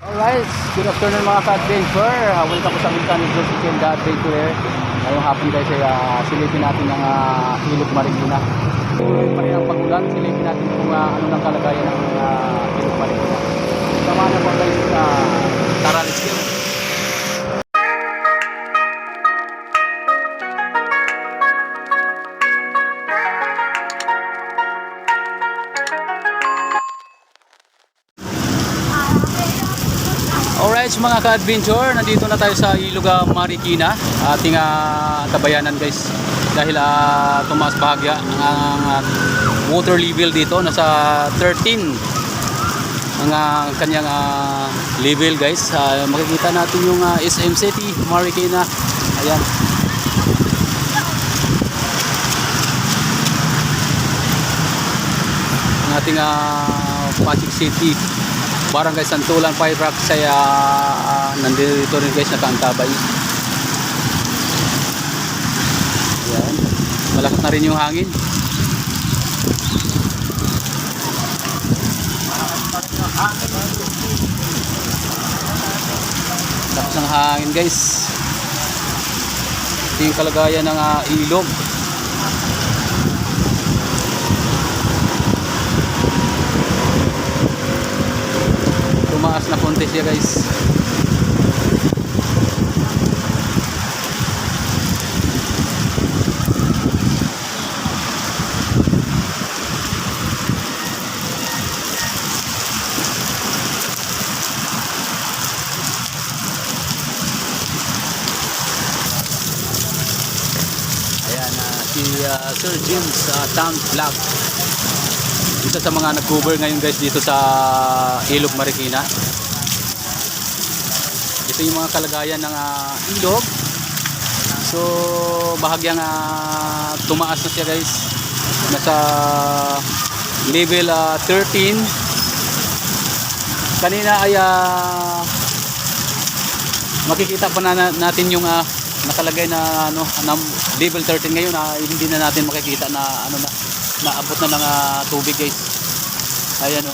Alright, good afternoon mga ka-adventure. Welcome po sa amin channel, Joel Suchenda Adventure. Ngayong hapon guys ay silipin natin ng Ilog Marikina. Tuloy pa rin ang pag-ulan, silipin natin kung ano ng kalagayan ng Ilog Marikina. Sama na po guys sa Taralis Hill. Alright mga ka-adventure, nandito na tayo sa Ilog Marikina, ating tabayanan guys. Dahil tumaas bahagya ang water level dito, nasa 13 ang kanyang level guys. Makikita natin yung SM City, Marikina. Ayan. Ang ating Pasig City, Barangay Santulan, Fire Rock, saya nandito rin guys, nakaantabay. Ayan. Malakas na rin yung hangin. Lakas ng hangin guys. Ito yung kalagayan ng ilog. Tumaas na konti siya guys. Ayan, si Sir James Town Vlog, isa sa mga nag-cover ngayon guys dito sa Ilog Marikina. Ito yung mga kalagayan ng ilog. So bahagyang tumaas na siya guys, nasa level 13. Kanina ay makikita pa na natin yung nakalagay na level 13. Ngayon hindi na natin makikita na naabot na ng tubig guys. Ayan o.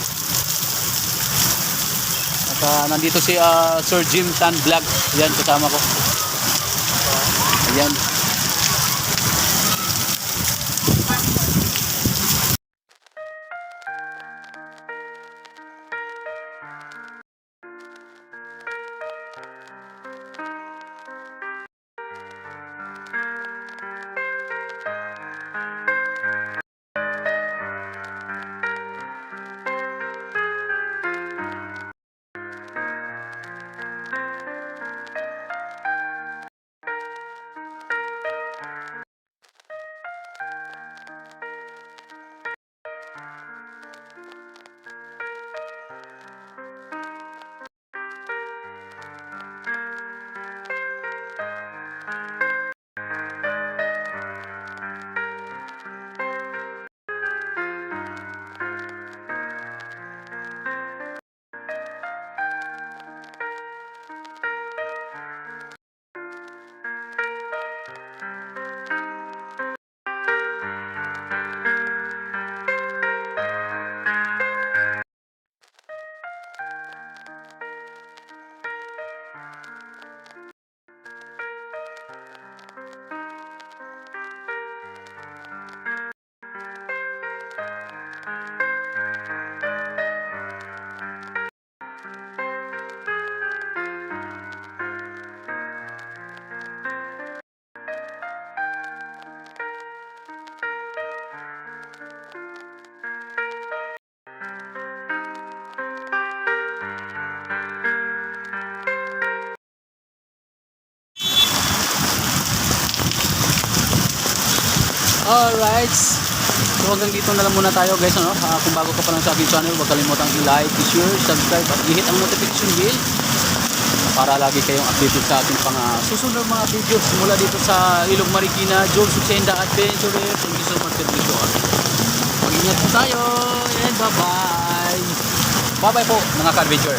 At nandito si Sir Jim Tan Vlog. Ayan, kasama ko. Ayan. Alright, so hanggang dito na lang muna tayo guys. Kung bago ka pa lang sa aking channel, huwag kalimutang i-like, i-share, subscribe at i-hit ang notification bell para lagi kayong updated sa ating susunod mga videos mula dito sa Ilog Marikina, Joel Suchenda Adventure. Thank you so much for this. Mag-ingat po tayo and bye bye. Bye bye po mga ka-adventure.